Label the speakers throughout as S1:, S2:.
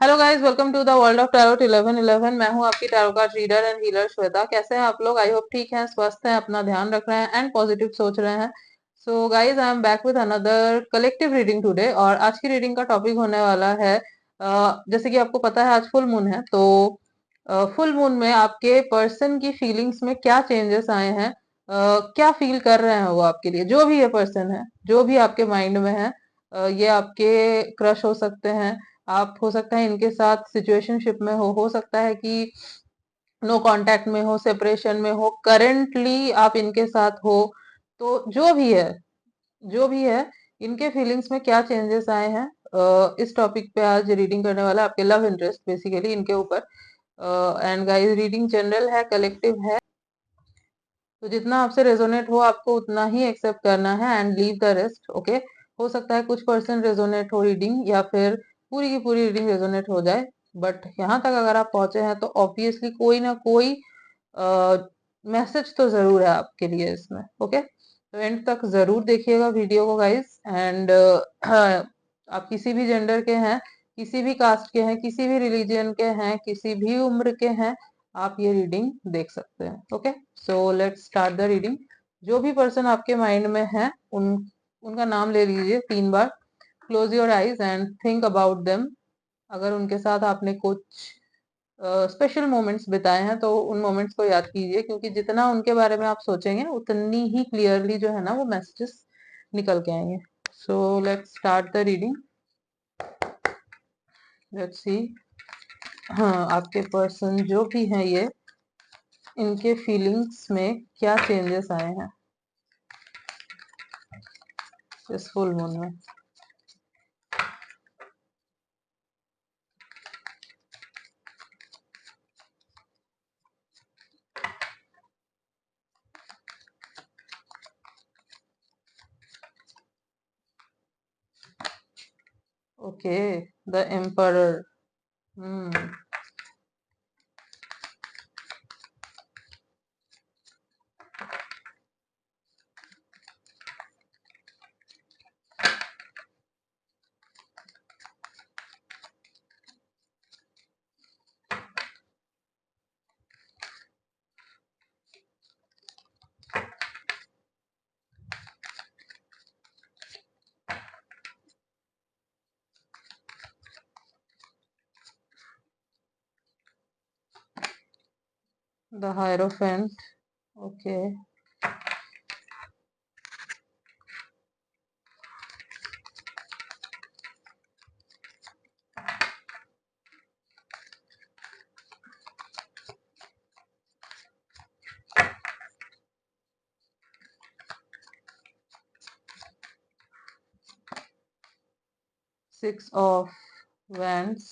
S1: Hello guys, welcome to the world of tarot 1111। मैं हूं आपकी tarot card reader and healer Shweta. कैसे हैं आप लोग? आई होप ठीक हैं, स्वस्थ हैं, अपना ध्यान रख रहे हैं एंड पॉजिटिव सोच रहे हैं। So guys, I am back with another collective reading today. और आज की रीडिंग का टॉपिक होने वाला है जैसे कि आपको पता है आज फुल मून है, तो फुल मून में आपके पर्सन की फीलिंग्स में क्या चेंजेस आए हैं, क्या फील कर रहे हैं वो आपके लिए। जो भी ये पर्सन है, जो भी आपके माइंड में है, ये आपके क्रश हो सकते हैं, आप हो सकता है इनके साथ सिचुएशनशिप में हो सकता है कि नो कांटेक्ट में हो, सेपरेशन में हो, करेंटली आप इनके साथ हो। तो जो भी है इनके फीलिंग्स में क्या चेंजेस आए हैं, इस टॉपिक पे आज रीडिंग करने वाला है। आपके लव इंटरेस्ट बेसिकली इनके ऊपर। एंड गाइस, रीडिंग जनरल है, कलेक्टिव है, तो जितना आपसे रेजोनेट हो आपको उतना ही एक्सेप्ट करना है and leave the rest. Okay, हो सकता है कुछ पर्सन रेजोनेट हो रीडिंग, या फिर पूरी की पूरी रीडिंग रेजोनेट हो जाए, बट यहाँ तक अगर आप पहुंचे हैं तो ऑब्वियसली कोई ना कोई मैसेज तो जरूर है आपके लिए इसमें। ओके, तो एंड तक जरूर देखिएगा वीडियो को गाइस। एंड आप किसी भी जेंडर के हैं, किसी भी कास्ट के हैं, किसी भी रिलीजन के हैं, किसी भी उम्र के हैं, आप ये रीडिंग देख सकते हैं। Okay, so let's start the reading. जो भी पर्सन आपके माइंड में है उनका नाम ले लीजिए 3 बार। Close your eyes and think about them. अगर उनके साथ आपने कुछ स्पेशल मोमेंट्स बिताए हैं तो उन मोमेंट्स को याद कीजिए, क्योंकि जितना उनके बारे में आप सोचेंगे उतनी ही क्लियरली जो है ना वो मैसेजेस निकल के आएंगे। So let's start the reading. Let's see. हाँ, आपके पर्सन जो भी हैं ये, इनके फीलिंग्स में क्या चेंजेस आए हैं इस फुल मून में। Okay, the emperor. Hmm, 'the hierophant'. Okay, 6 of wands.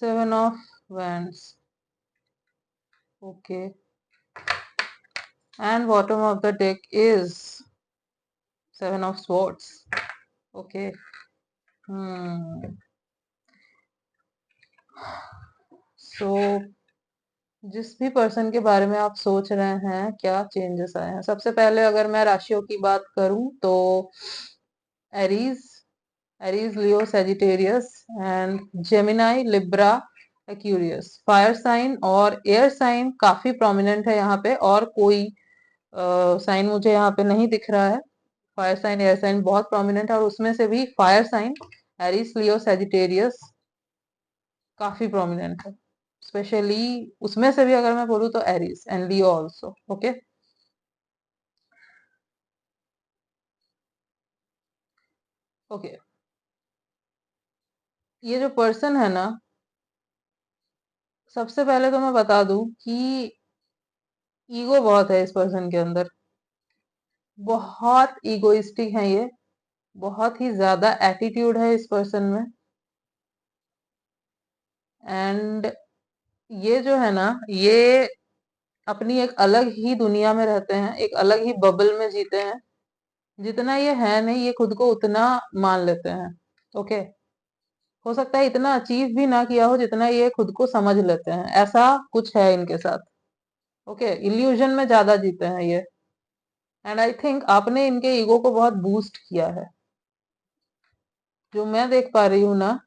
S1: 7 of wands. Okay, and bottom of the deck is 7 of swords. Okay, so जिस भी पर्सन के बारे में आप सोच रहे हैं क्या चेंजेस आए हैं, सबसे पहले अगर मैं राशियों की बात करूं तो Aries, Leo, Sagittarius and Gemini, Libra, Aquarius. Fire sign और एयर साइन काफी प्रोमिनेंट है यहाँ पे, और कोई साइन मुझे यहाँ पे नहीं दिख रहा है। फायर साइन, एयर साइन बहुत प्रोमिनेंट है, और उसमें से भी fire sign Aries, Leo, Sagittarius काफी प्रोमिनेंट है। स्पेशली उसमें से भी अगर मैं बोलूँ तो Aries and Leo also. Okay, okay, ये जो पर्सन है ना, सबसे पहले तो मैं बता दूं कि ईगो बहुत है इस पर्सन के अंदर। बहुत ईगोइस्टिक है ये, बहुत ही ज्यादा एटीट्यूड है इस पर्सन में। एंड ये जो है ना, ये अपनी एक अलग ही दुनिया में रहते हैं, एक अलग ही बबल में जीते हैं। जितना ये है नहीं, ये खुद को उतना मान लेते हैं। ओके, हो सकता है इतना अचीव भी ना किया हो जितना ये खुद को समझ लेते हैं, ऐसा कुछ है इनके साथ। ओके, इल्यूजन में ज्यादा जीते हैं ये। एंड आई थिंक आपने इनके ईगो को बहुत बूस्ट किया है, जो मैं देख पा रही हूँ ना।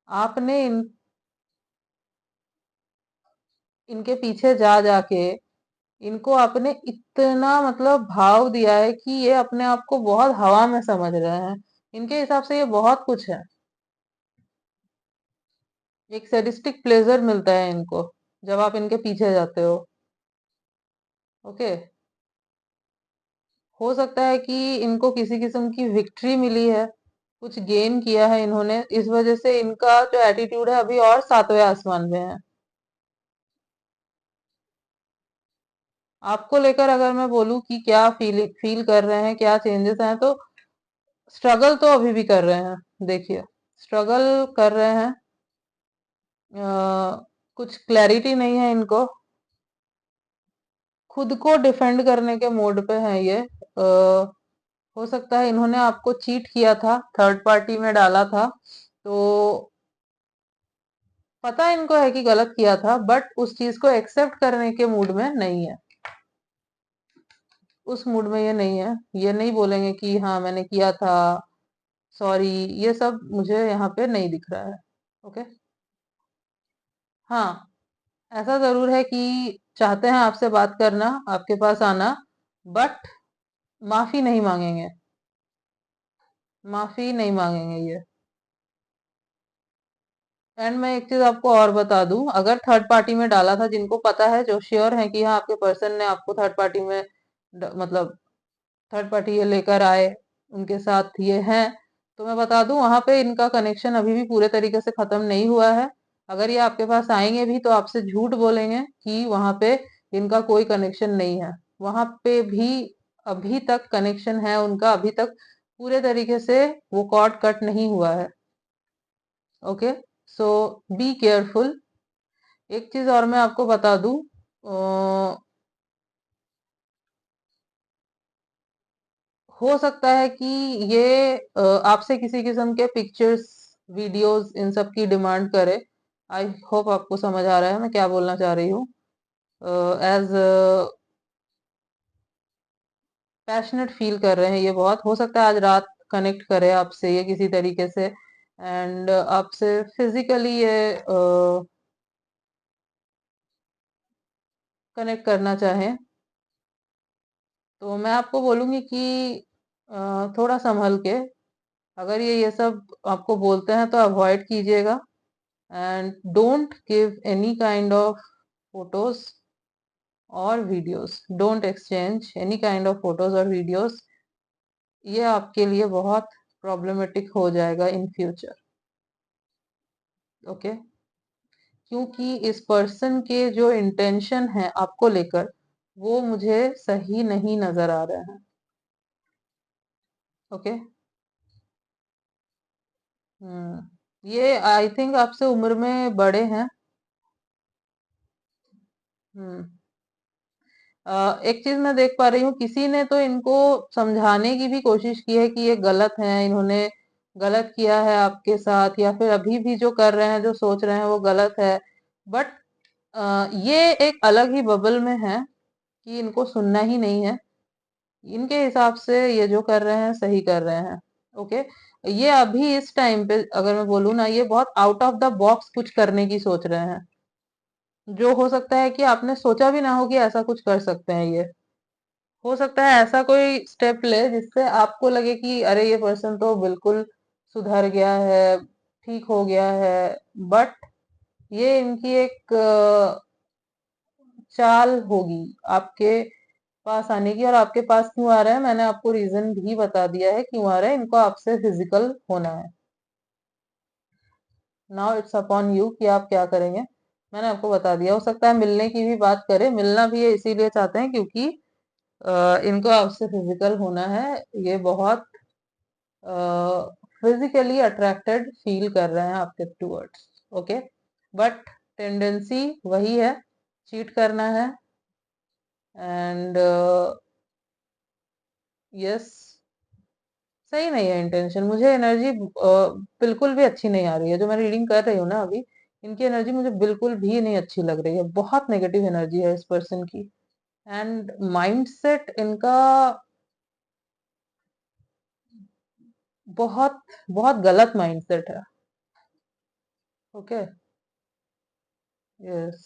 S1: आपने इनके पीछे जा जाके इनको आपने इतना मतलब भाव दिया है कि ये अपने आप को बहुत हवा में समझ रहे हैं। इनके हिसाब से ये बहुत कुछ है। एक सैडिस्टिक प्लेजर मिलता है इनको जब आप इनके पीछे जाते हो। ओके, हो सकता है कि इनको किसी किस्म की विक्ट्री मिली है, कुछ गेन किया है इन्होंने, इस वजह से इनका जो एटीट्यूड है अभी और सातवें आसमान में है। आपको लेकर अगर मैं बोलूं कि क्या फील कर रहे हैं, क्या चेंजेस हैं, तो स्ट्रगल तो अभी भी कर रहे हैं। देखिए, स्ट्रगल कर रहे हैं। कुछ क्लैरिटी नहीं है इनको, खुद को डिफेंड करने के मोड पे है ये। हो सकता है इन्होंने आपको चीट किया था, थर्ड पार्टी में डाला था, तो पता इनको है कि गलत किया था, बट उस चीज को एक्सेप्ट करने के मूड में नहीं है। उस मूड में ये नहीं है। ये नहीं बोलेंगे कि हाँ मैंने किया था, सॉरी, ये सब मुझे यहाँ पे नहीं दिख रहा है। ओके, हाँ, ऐसा जरूर है कि चाहते हैं आपसे बात करना, आपके पास आना, बट माफी नहीं मांगेंगे। माफी नहीं मांगेंगे ये। एंड मैं एक चीज आपको और बता दूं, अगर थर्ड पार्टी में डाला था, जिनको पता है, जो श्योर है कि हाँ आपके पर्सन ने आपको थर्ड पार्टी में मतलब थर्ड पार्टी ये लेकर आए, उनके साथ ये हैं, तो मैं बता दूं वहां पे इनका कनेक्शन अभी भी पूरे तरीके से खत्म नहीं हुआ है। अगर ये आपके पास आएंगे भी तो आपसे झूठ बोलेंगे कि वहां पे इनका कोई कनेक्शन नहीं है। वहां पे भी अभी तक कनेक्शन है उनका, अभी तक पूरे तरीके से वो कॉर्ड कट नहीं हुआ है। Okay, so be careful. एक चीज और मैं आपको बता दूं, हो सकता है कि ये आपसे किसी किस्म के पिक्चर्स, वीडियोस, इन सब की डिमांड करे। आई होप आपको समझ आ रहा है मैं क्या बोलना चाह रही हूँ। एज पैशनेट फील कर रहे हैं ये बहुत, हो सकता है आज रात कनेक्ट करे आपसे ये किसी तरीके से, एंड आपसे फिजिकली ये कनेक्ट करना चाहें। तो मैं आपको बोलूंगी कि थोड़ा संभल के, अगर ये सब आपको बोलते हैं तो अवॉइड कीजिएगा। And don't give any kind of photos और videos, don't exchange any kind of photos और वीडियोस। ये आपके लिए बहुत प्रॉब्लमेटिक हो जाएगा इन फ्यूचर। ओके, क्योंकि इस पर्सन के जो इंटेंशन है आपको लेकर, वो मुझे सही नहीं नजर आ रहे हैं। ओके, ये आई थिंक आपसे उम्र में बड़े हैं। हम्म, एक चीज मैं देख पा रही हूँ, किसी ने तो इनको समझाने की भी कोशिश की है कि ये गलत है, इन्होंने गलत किया है आपके साथ, या फिर अभी भी जो कर रहे हैं, जो सोच रहे हैं वो गलत है। बट ये एक अलग ही बबल में है कि इनको सुनना ही नहीं है। इनके हिसाब से ये जो कर रहे हैं सही कर रहे हैं। ओके, ये अभी इस टाइम पे अगर मैं बोलूँ ना, ये बहुत आउट ऑफ द बॉक्स कुछ करने की सोच रहे हैं, जो हो सकता है कि आपने सोचा भी ना हो कि ऐसा कुछ कर सकते हैं ये। हो सकता है ऐसा कोई स्टेप ले जिससे आपको लगे कि अरे ये पर्सन तो बिल्कुल सुधर गया है, ठीक हो गया है। बट ये इनकी एक चाल होगी आपके पास आने की। और आपके पास क्यों आ रहा है, मैंने आपको रीजन भी बता दिया है क्यों आ रहा है। इनको आपसे फिजिकल होना है। नाउ इट्स अपॉन यू कि आप क्या करेंगे। मैंने आपको बता दिया, हो सकता है मिलने की भी बात करें, मिलना भी ये इसीलिए चाहते हैं क्योंकि इनको आपसे फिजिकल होना है। ये बहुत फिजिकली अट्रैक्टेड फील कर रहे हैं आपके टूवर्ड्स। ओके, बट टेंडेंसी वही है चीट करना है। एंड यस, सही नहीं है इंटेंशन। मुझे एनर्जी बिल्कुल भी अच्छी नहीं आ रही है। जो मैं रीडिंग कर रही हूँ ना अभी, इनकी एनर्जी मुझे बिल्कुल भी नहीं अच्छी लग रही है। बहुत नेगेटिव एनर्जी है इस पर्सन की। एंड माइंडसेट इनका बहुत बहुत गलत माइंडसेट है। ओके। यस।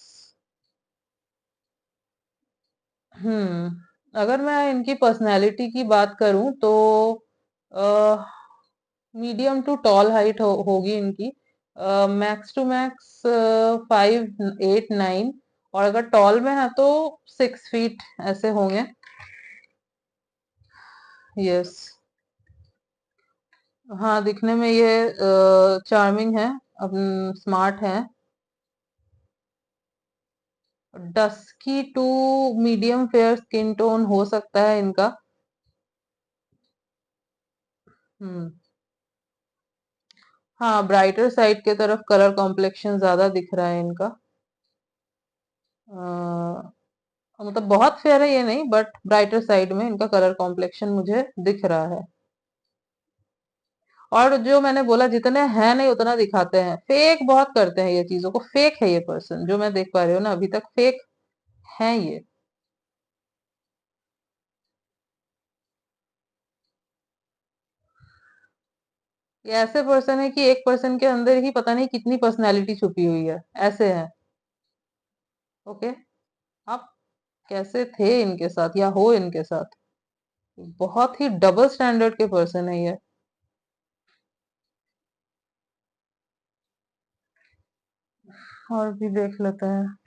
S1: अगर मैं इनकी पर्सनैलिटी की बात करूं तो मीडियम टू टॉल हाइट होगी इनकी। मैक्स टू मैक्स 5'8" 9" और अगर टॉल में है तो 6 फीट ऐसे होंगे। यस। हाँ, दिखने में ये चार्मिंग है, स्मार्ट है। Dusky to medium fair skin tone हो सकता है इनका। हम्म। हाँ, ब्राइटर साइड के तरफ कलर कॉम्प्लेक्शन ज्यादा दिख रहा है इनका। मतलब बहुत फेयर है ये नहीं, बट ब्राइटर साइड में इनका कलर कॉम्प्लेक्शन मुझे दिख रहा है। और जो मैंने बोला, जितने हैं नहीं उतना दिखाते हैं, फेक बहुत करते हैं ये चीजों को। फेक है ये पर्सन, जो मैं देख पा रही हूँ ना अभी तक, फेक है ये। ये ऐसे पर्सन है कि एक पर्सन के अंदर ही पता नहीं कितनी पर्सनैलिटी छुपी हुई है, ऐसे है। ओके। आप कैसे थे इनके साथ या हो इनके साथ? बहुत ही डबल स्टैंडर्ड के पर्सन है ये। और भी देख लेते हैं।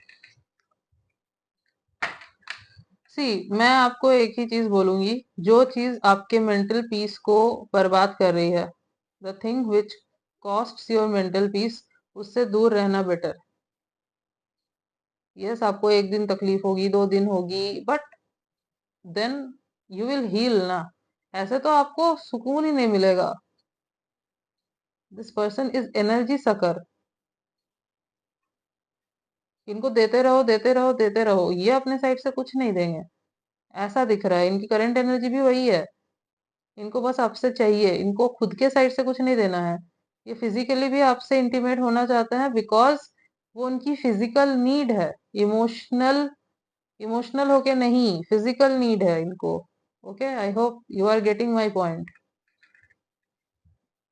S1: सी, मैं आपको एक ही चीज बोलूंगी। जो चीज आपके मेंटल पीस को बर्बाद कर रही है, the thing which costs your mental peace, उससे दूर रहना बेटर। यस, आपको एक दिन तकलीफ होगी, 2 दिन होगी, but then you will heal ना। ऐसे तो आपको सुकून ही नहीं मिलेगा। This person is energy sucker. इनको देते रहो, देते रहो, देते रहो, ये अपने साइड से कुछ नहीं देंगे। ऐसा दिख रहा है। इनकी करंट एनर्जी भी वही है। इनको बस आपसे चाहिए, इनको खुद के साइड से कुछ नहीं देना है। ये फिजिकली भी आपसे इंटीमेट होना चाहते हैं, बिकॉज वो उनकी फिजिकल नीड है। इमोशनल इमोशनल होके नहीं, फिजिकल नीड है इनको। Okay, I hope you are getting my point.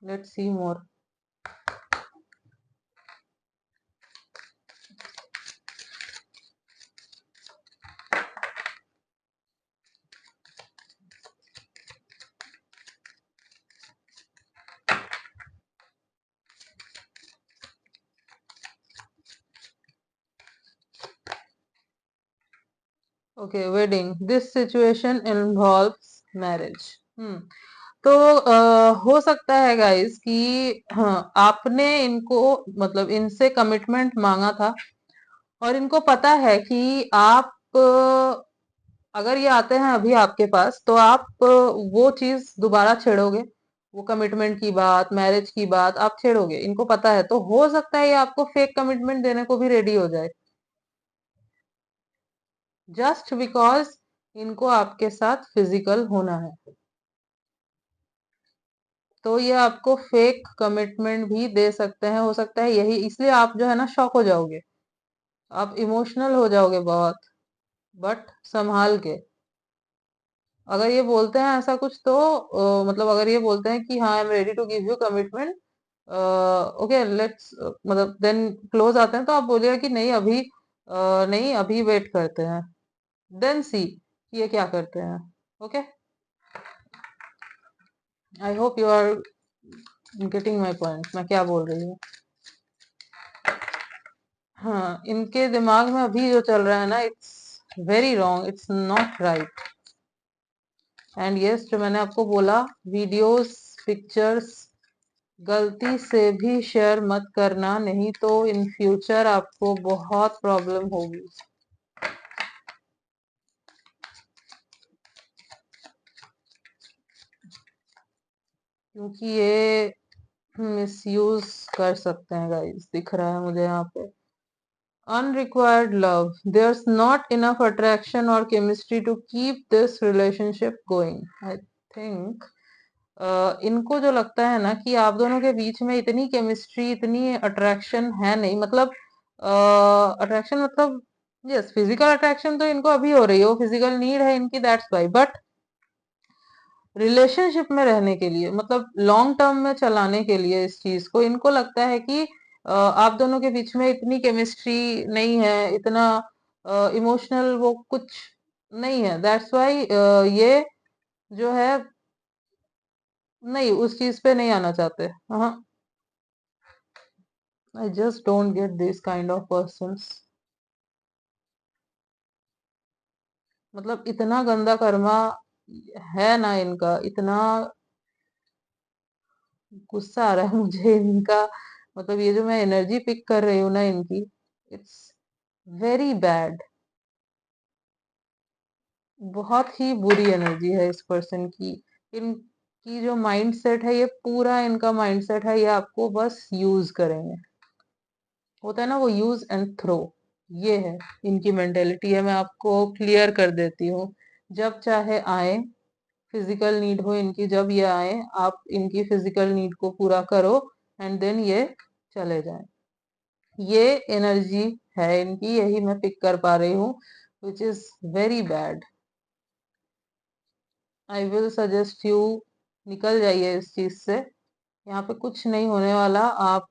S1: Let's see more. Okay, wedding, this situation involves marriage. तो हो सकता है गाइस कि हाँ, आपने इनको, मतलब इनसे कमिटमेंट मांगा था, और इनको पता है कि आप अगर ये आते हैं अभी आपके पास तो आप वो चीज दोबारा छेड़ोगे। वो कमिटमेंट की बात, मैरिज की बात आप छेड़ोगे, इनको पता है। तो हो सकता है ये आपको फेक कमिटमेंट देने को भी रेडी हो जाए, जस्ट बिकॉज इनको आपके साथ फिजिकल होना है। तो ये आपको फेक कमिटमेंट भी दे सकते हैं। हो सकता है यही, इसलिए आप जो है ना शॉक हो जाओगे, आप इमोशनल हो जाओगे बहुत। बट संभाल के। अगर ये बोलते हैं ऐसा कुछ तो मतलब अगर ये बोलते हैं कि हाँ, I am ready to give you commitment, okay let's, मतलब देन क्लोज आते हैं, तो आप बोलिएगा कि नहीं अभी, नहीं अभी वेट करते हैं। देन सी ये क्या करते हैं। Okay, I hope you are getting my point, मैं क्या बोल रही हूँ। हाँ, इनके दिमाग में अभी जो चल रहा है ना, it's very wrong, it's not right. And yes, जो मैंने आपको बोला, वीडियोस, पिक्चर्स गलती से भी शेयर मत करना, नहीं तो इन फ्यूचर आपको बहुत प्रॉब्लम होगी। क्योंकि ये मिसयूज कर सकते हैं गाइस, दिख रहा है मुझे यहाँ पे। unrequired love. There's not enough attraction or chemistry to keep this relationship going. I think इनको जो लगता है ना कि आप दोनों के बीच में इतनी केमिस्ट्री, इतनी अट्रैक्शन है नहीं, मतलब अट्रैक्शन मतलब यस, फिजिकल अट्रैक्शन तो इनको अभी हो रही है, वो फिजिकल नीड है इनकी, दैट्स वाई, बट रिलेशनशिप में रहने के लिए, मतलब लॉन्ग टर्म में चलाने के लिए इस चीज को, इनको लगता है कि आप दोनों के बीच में इतनी केमिस्ट्री नहीं है, इतना इमोशनल वो कुछ नहीं है, दैट्स वाई ये जो है नहीं, उस चीज पे नहीं आना चाहते। हाँ, I just don't get this kind of persons. मतलब इतना गंदा कर्मा है ना इनका, इतना गुस्सा आ रहा है मुझे इनका, मतलब ये जो मैं एनर्जी पिक कर रही हूँ ना इनकी, इट्स वेरी बैड। बहुत ही बुरी एनर्जी है इस पर्सन की। इनकी जो माइंड सेट है, ये पूरा इनका माइंड सेट है, ये आपको बस यूज करेंगे, होता है ना वो यूज एंड थ्रो, ये है इनकी मेंटेलिटी है। मैं आपको क्लियर कर देती हूँ, जब चाहे आए, फिजिकल नीड हो इनकी, जब ये आए आप इनकी फिजिकल नीड को पूरा करो एंड देन ये चले जाएं, ये एनर्जी है इनकी, यही मैं पिक कर पा रही हूँ, which is very bad. I will suggest you, निकल जाइए इस चीज से, यहाँ पे कुछ नहीं होने वाला, आप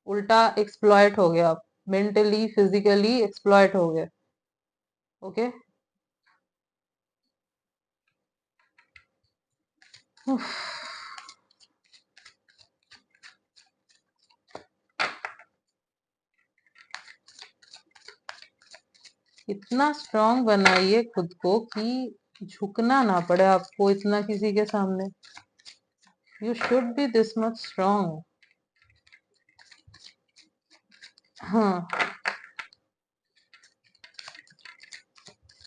S1: उल्टा एक्सप्लॉयट हो गए, आप मेंटली फिजिकली एक्सप्लॉयट हो गए। ओके, इतना स्ट्रांग बनाइए खुद को कि झुकना ना पड़े आपको इतना किसी के सामने, you should be this much strong. हाँ,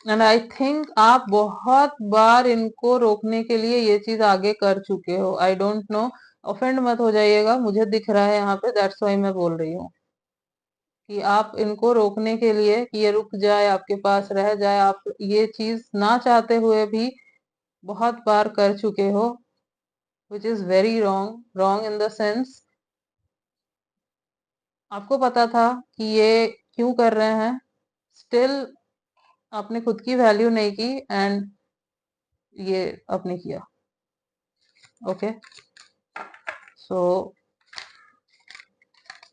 S1: एंड आई थिंक आप बहुत बार इनको रोकने के लिए ये चीज आगे कर चुके हो, आई डोंट नो, ऑफेंड मत हो जाइएगा, मुझे दिख रहा है यहाँ पे, दैट्स वाई मैं बोल रही हूँ कि आप इनको रोकने के लिए कि ये रुक जाए, आपके पास रह जाए, आप ये चीज ना चाहते हुए भी बहुत बार कर चुके हो, which is very wrong. Wrong in the sense, आपको पता था कि ये क्यों कर रहे हैं, स्टिल आपने खुद की वैल्यू नहीं की एंड ये आपने किया। Okay, so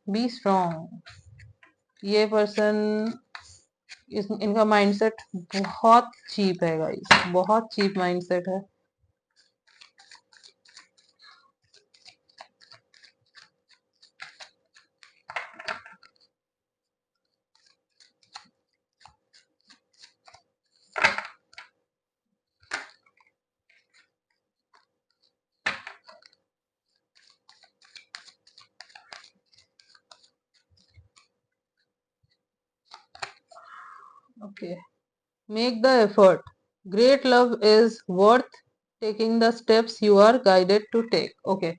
S1: be strong. ये पर्सन, इनका माइंडसेट बहुत चीप है गाइस, बहुत चीप माइंडसेट है। Okay, make the effort, great love is worth taking the steps you are guided to take. Okay,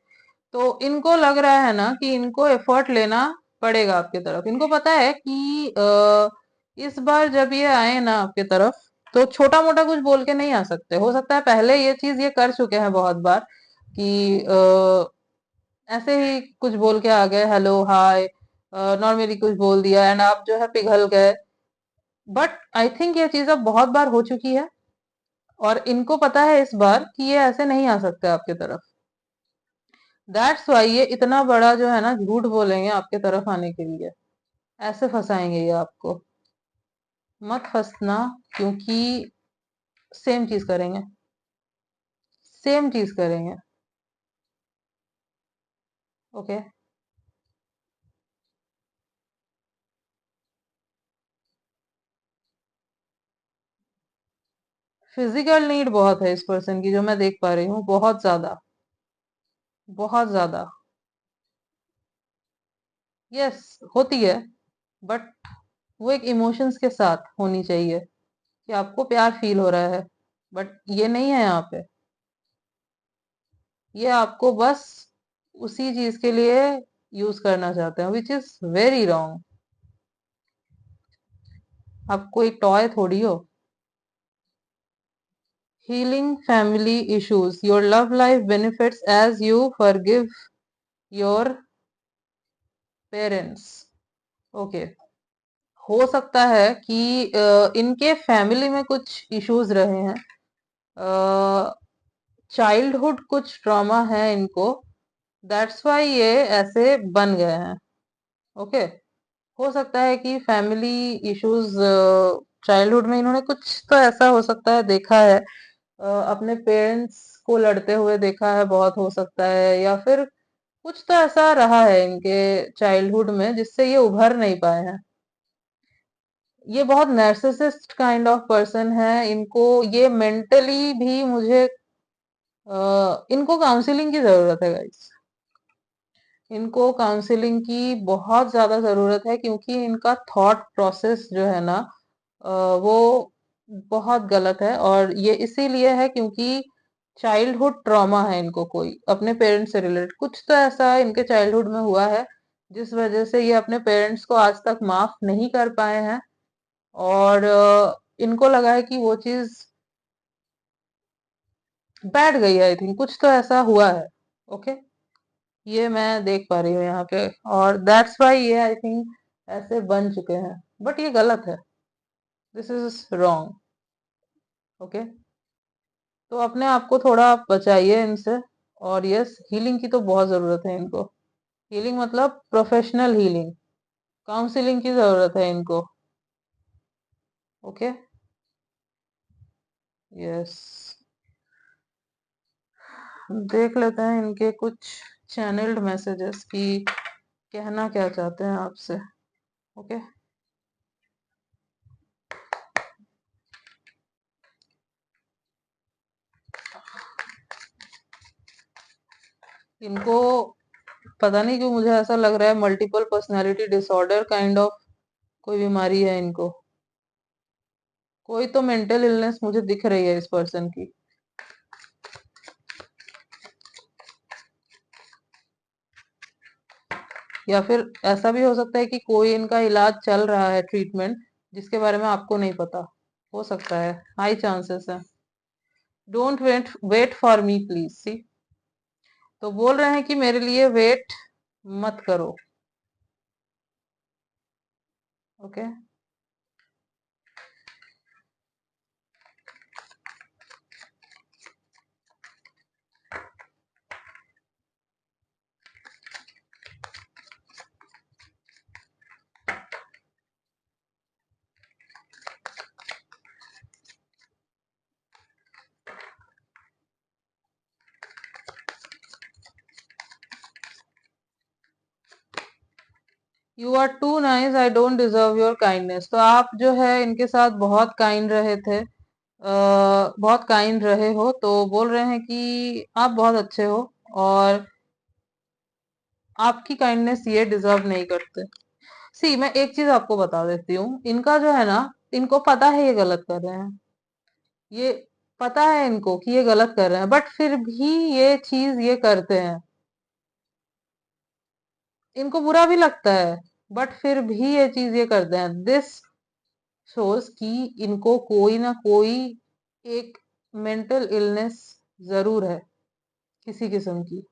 S1: तो इनको लग रहा है ना कि इनको एफर्ट लेना पड़ेगा आपके तरफ, इनको पता है कि इस बार जब ये आए ना आपके तरफ, तो छोटा मोटा कुछ बोल के नहीं आ सकते, हो सकता है पहले ये चीज ये कर चुके हैं बहुत बार कि ऐसे ही कुछ बोल के आ गए, हेलो हाय, नॉर्मली कुछ बोल दिया एंड आप जो है पिघल गए, बट आई थिंक ये चीज अब बहुत बार हो चुकी है और इनको पता है इस बार कि ये ऐसे नहीं आ सकते आपके तरफ, दैट्स वाई ये इतना बड़ा जो है ना झूठ बोलेंगे आपके तरफ आने के लिए, ऐसे फंसाएंगे ये आपको, मत फंसना, क्योंकि सेम चीज करेंगे, सेम चीज करेंगे। ओके, फिजिकल नीड बहुत है इस पर्सन की, जो मैं देख पा रही हूँ, बहुत ज्यादा, बहुत ज्यादा। यस, होती है, बट वो एक इमोशंस के साथ होनी चाहिए कि आपको प्यार फील हो रहा है, बट ये नहीं है यहाँ पे, ये आपको बस उसी चीज के लिए यूज करना चाहते हैं, विच इज वेरी रॉन्ग। आप कोई टॉय थोड़ी हो। Healing family issues, your love life benefits as you forgive your parents. Okay, हो सकता है कि इनके फैमिली में कुछ इश्यूज रहे हैं, चाइल्डहुड कुछ ट्रॉमा है इनको, दैट्स वाई ये ऐसे बन गए हैं। ओके, हो सकता है कि फैमिली इश्यूज चाइल्डहुड में इन्होंने कुछ तो ऐसा हो सकता है देखा है, अपने पेरेंट्स को लड़ते हुए देखा है, बहुत हो सकता है, या फिर कुछ तो ऐसा रहा है इनके चाइल्डहुड में जिससे ये उभर नहीं पाए हैं। ये बहुत नैर्सिसिस्ट काइंड ऑफ पर्सन है, इनको ये मेंटली भी मुझे इनको काउंसलिंग की जरूरत है गाइस। इनको काउंसलिंग की बहुत ज्यादा जरूरत है, क्योंकि इनका थॉट प्रोसेस जो है ना, वो बहुत गलत है। और ये इसीलिए है क्योंकि चाइल्डहुड ट्रॉमा है इनको, कोई अपने पेरेंट्स से रिलेटेड कुछ तो ऐसा इनके चाइल्डहुड में हुआ है जिस वजह से ये अपने पेरेंट्स को आज तक माफ नहीं कर पाए हैं। और इनको लगा है कि वो चीज बैठ गई है, आई थिंक कुछ तो ऐसा हुआ है। ओके, ये मैं देख पा रही हूँ यहाँ पे, और दैट्स वाई ये आई थिंक ऐसे बन चुके हैं, बट ये गलत है, दिस इज रॉन्ग। ओके, तो अपने आप को थोड़ा आप बचाइए इनसे। और यस, हीलिंग की तो बहुत जरूरत है इनको। हीलिंग मतलब प्रोफेशनल हीलिंग, काउंसलिंग की जरूरत है इनको। ओके, यस, देख लेते हैं इनके कुछ चैनल्ड मैसेजेस की कहना क्या चाहते हैं आपसे। ओके, इनको पता नहीं क्यों मुझे ऐसा लग रहा है multiple personality disorder kind of कोई बीमारी है इनको। कोई तो मेंटल इलनेस मुझे दिख रही है इस पर्सन की। या फिर ऐसा भी हो सकता है कि कोई इनका इलाज चल रहा है, ट्रीटमेंट, जिसके बारे में आपको नहीं पता। हो सकता है, हाई चांसेस है। Don't wait wait for me please see, तो बोल रहे हैं कि मेरे लिए वेट मत करो। Okay, you are too nice, I don't deserve your kindness. तो आप जो है इनके साथ बहुत काइंड रहे थे, बहुत काइंड रहे हो, तो बोल रहे हैं कि आप बहुत अच्छे हो और आपकी काइंडनेस ये डिजर्व नहीं करते। सी, मैं एक चीज आपको बता देती हूँ, इनका जो है ना, इनको पता है ये गलत कर रहे हैं, ये पता है इनको कि ये गलत कर रहे हैं, बट फिर भी ये चीज ये करते हैं। इनको बुरा भी लगता है, बट फिर भी ये चीज ये करते हैं। दिस शोज कि इनको कोई ना कोई एक मेंटल इलनेस जरूर है, किसी किस्म की।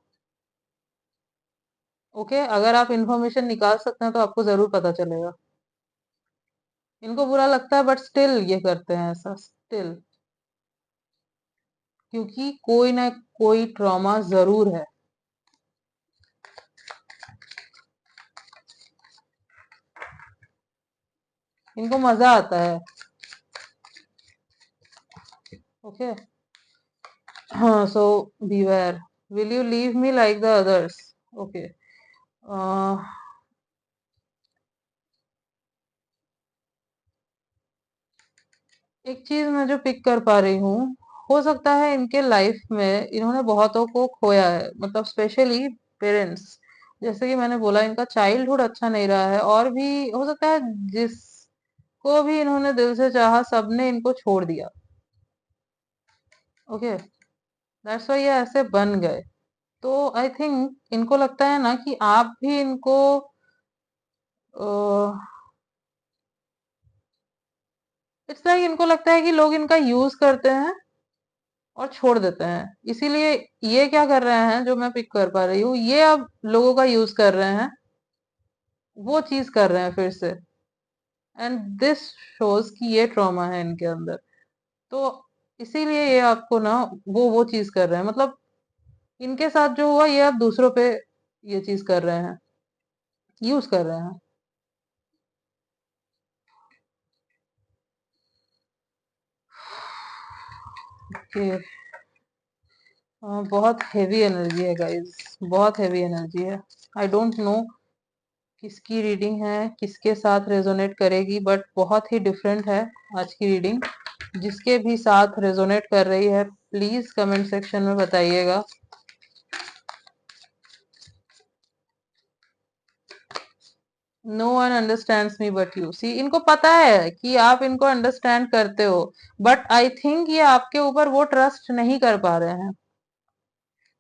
S1: ओके, अगर आप इंफॉर्मेशन निकाल सकते हैं तो आपको जरूर पता चलेगा। इनको बुरा लगता है बट स्टिल ये करते हैं ऐसा, स्टिल, क्योंकि कोई ना कोई ट्रॉमा जरूर है। इनको मजा आता है। ओके, हाँ, so beware, will you leave me like the others. Okay, एक चीज मैं जो पिक कर पा रही हूँ, हो सकता है इनके लाइफ में इन्होंने बहुतों को खोया है, मतलब स्पेशली पेरेंट्स। जैसे कि मैंने बोला, इनका चाइल्डहुड अच्छा नहीं रहा है, और भी हो सकता है जिसको भी इन्होंने दिल से चाहा सबने इनको छोड़ दिया। ओके, दैट्स वाई ये ऐसे बन गए। तो आई थिंक इनको लगता है ना कि आप भी इनको इट्स लाइक इनको लगता है कि लोग इनका यूज करते हैं और छोड़ देते हैं, इसीलिए ये क्या कर रहे हैं, जो मैं पिक कर पा रही हूँ, ये अब लोगों का यूज कर रहे हैं, वो चीज कर रहे हैं फिर से। एंड दिस शोज कि ये ट्रॉमा है इनके अंदर। तो इसीलिए ये आपको ना वो चीज कर रहे हैं, मतलब इनके साथ जो हुआ ये आप दूसरों पे ये चीज कर रहे हैं, यूज कर रहे हैं। कि बहुत हेवी एनर्जी है गाइस, बहुत हेवी एनर्जी है। आई डोंट नो किसकी रीडिंग है, किसके साथ रेजोनेट करेगी, बट बहुत ही डिफरेंट है आज की रीडिंग। जिसके भी साथ रेजोनेट कर रही है प्लीज कमेंट सेक्शन में बताइएगा। No one understands me but you. See इनको पता है कि आप इनको अंडरस्टैंड करते हो, बट आई थिंक ये आपके ऊपर वो ट्रस्ट नहीं कर पा रहे हैं।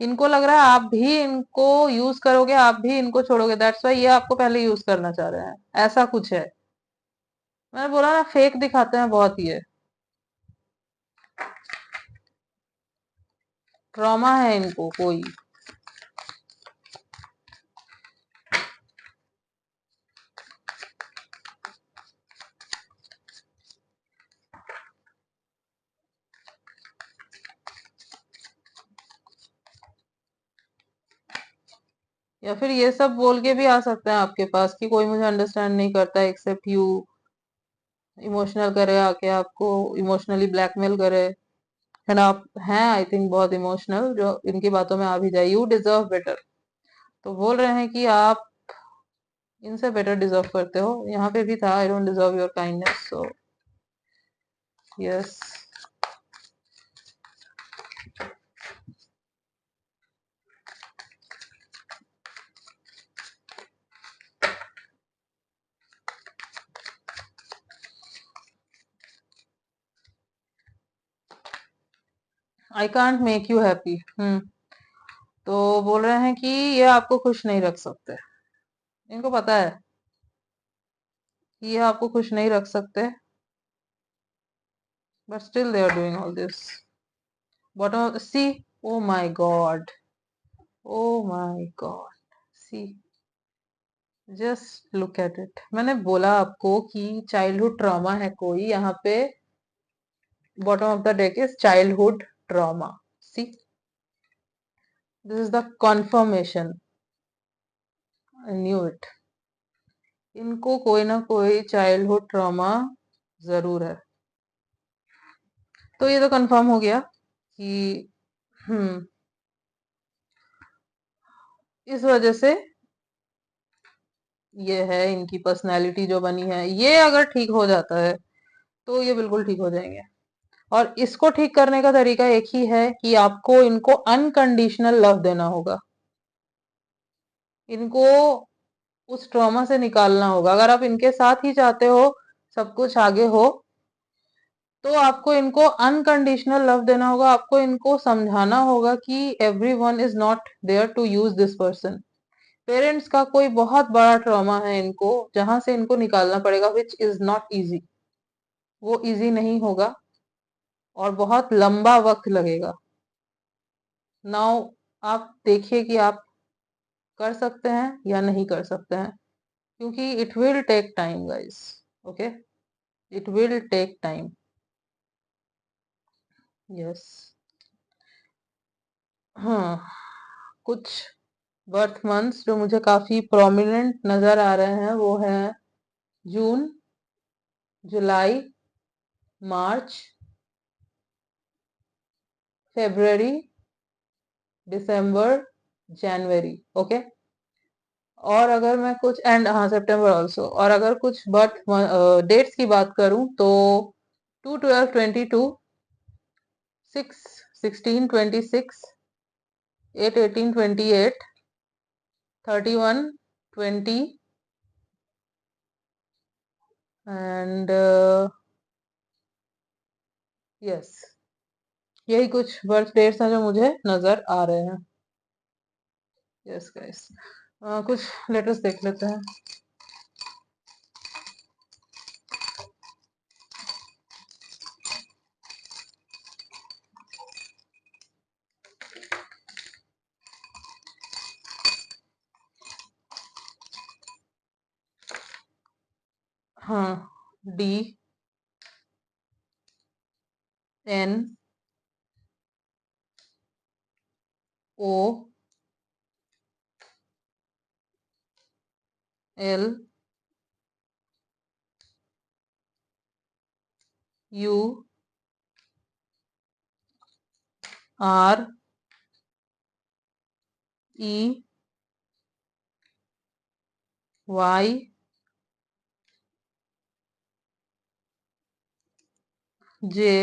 S1: इनको लग रहा है आप भी इनको यूज करोगे, आप भी इनको छोड़ोगे, दैट्स वाई ये आपको पहले यूज करना चाह रहे हैं, ऐसा कुछ है। मैंने बोला ना फेक दिखाते हैं बहुत ये। ट्रॉमा है इनको कोई। या फिर ये सब बोल के भी आ सकते हैं आपके पास कि कोई मुझे अंडरस्टैंड नहीं करता एक्सेप्ट यू। इमोशनल करे आके, आपको इमोशनली ब्लैकमेल करे। एंड आप हैं आई थिंक बहुत इमोशनल, जो इनकी बातों में आ भी जाए, यू डिजर्व बेटर। तो बोल रहे हैं कि आप इनसे बेटर डिजर्व करते हो। यहाँ पे भी था आई don't deserve your kindness, so yes. I can't make you happy. तो बोल रहे हैं कि ये आपको खुश नहीं रख सकते। इनको पता है कि ये आपको खुश नहीं रख सकते, but still they are doing all this. Bottom see, oh my God, oh my God, see just look at it. मैंने बोला आपको कि चाइल्डहुड ट्रॉमा है कोई यहाँ पे। Bottom of the deck is childhood trauma. See this is the confirmation। I knew it. इनको कोई ना कोई चाइल्डहुड ट्रॉमा जरूर है। तो ये तो कंफर्म हो गया कि हम्म इस वजह से ये है, इनकी पर्सनैलिटी जो बनी है, ये अगर ठीक हो जाता है तो ये बिल्कुल ठीक हो जाएंगे। और इसको ठीक करने का तरीका एक ही है कि आपको इनको अनकंडीशनल लव देना होगा। इनको उस ट्रॉमा से निकालना होगा। अगर आप इनके साथ ही चाहते हो सब कुछ आगे हो, तो आपको इनको अनकंडीशनल लव देना होगा। आपको इनको समझाना होगा कि everyone is not there to use this person. Parents का कोई बहुत बड़ा ट्रॉमा है इनको, जहां से इनको निकालना पड़ेगा, विच इज नॉट इजी। वो इजी नहीं होगा और बहुत लंबा वक्त लगेगा। नाउ आप देखिए कि आप कर सकते हैं या नहीं कर सकते हैं, क्योंकि it will take time guys. Okay, it will take time. Yes. हाँ, कुछ बर्थ मंथ्स जो मुझे काफी प्रोमिनेंट नजर आ रहे हैं वो है जून, जुलाई, मार्च, फेब्रुअरी, दिसंबर, जनवरी। ओके। और अगर मैं कुछ एंड हाँ सितंबर ऑल्सो, और अगर कुछ बर्थ डेट्स की बात करूं तो 2/12/22, 6/16/26, 8/18/28, 31/20 एंड यस, यही कुछ बर्थ डेट्स हैं जो मुझे नजर आ रहे हैं। यस गाइस, कुछ लेटर्स देख लेते हैं। हाँ, D N O L U R E Y J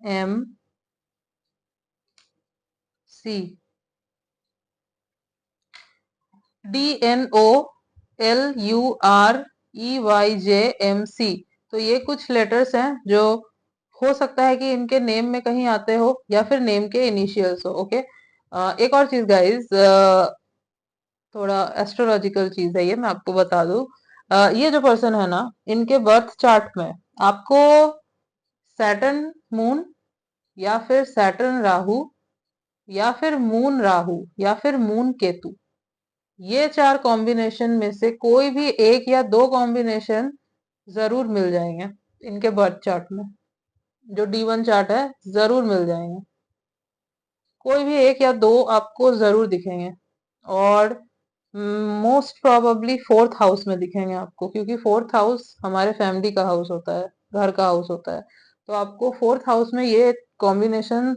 S1: M C. D N O L U R E Y J M C. तो ये कुछ लेटर्स हैं जो हो सकता है कि इनके नेम में कहीं आते हो या फिर नेम के इनिशियल्स हो। ओके, एक और चीज गाइस, थोड़ा एस्ट्रोलॉजिकल चीज है ये, मैं आपको बता दूं। ये जो पर्सन है ना, इनके बर्थ चार्ट में आपको सैटर्न मून या फिर सैटर्न राहु या फिर मून राहु या फिर मून केतु, ये चार कॉम्बिनेशन में से कोई भी एक या दो कॉम्बिनेशन जरूर मिल जाएंगे इनके बर्थ चार्ट में। जो D1 चार्ट है जरूर मिल जाएंगे, कोई भी एक या दो आपको जरूर दिखेंगे। और मोस्ट प्रोबेबली फोर्थ हाउस में दिखेंगे आपको, क्योंकि फोर्थ हाउस हमारे फैमिली का हाउस होता है, घर का हाउस होता है। तो आपको फोर्थ हाउस में ये कॉम्बिनेशन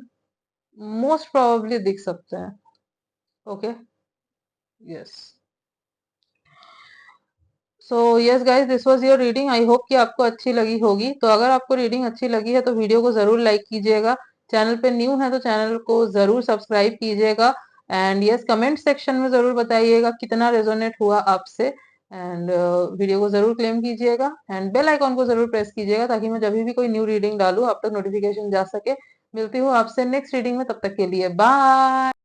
S1: मोस्ट प्रोबेबली दिख सकते हैं। Okay, yes. So yes guys, this was your reading. I hope कि आपको अच्छी लगी होगी। तो अगर आपको रीडिंग अच्छी लगी है तो वीडियो को जरूर लाइक कीजिएगा। चैनल पे न्यू है तो चैनल को जरूर सब्सक्राइब कीजिएगा। एंड यस, कमेंट सेक्शन में जरूर बताइएगा कितना रेजोनेट हुआ आपसे। एंड वीडियो को जरूर क्लेम कीजिएगा एंड बेल आइकॉन को जरूर प्रेस कीजिएगा, ताकि मैं जब भी कोई न्यू रीडिंग डालूं आप तक नोटिफिकेशन जा सके। मिलती हूँ आपसे नेक्स्ट रीडिंग में, तब तक के लिए बाय।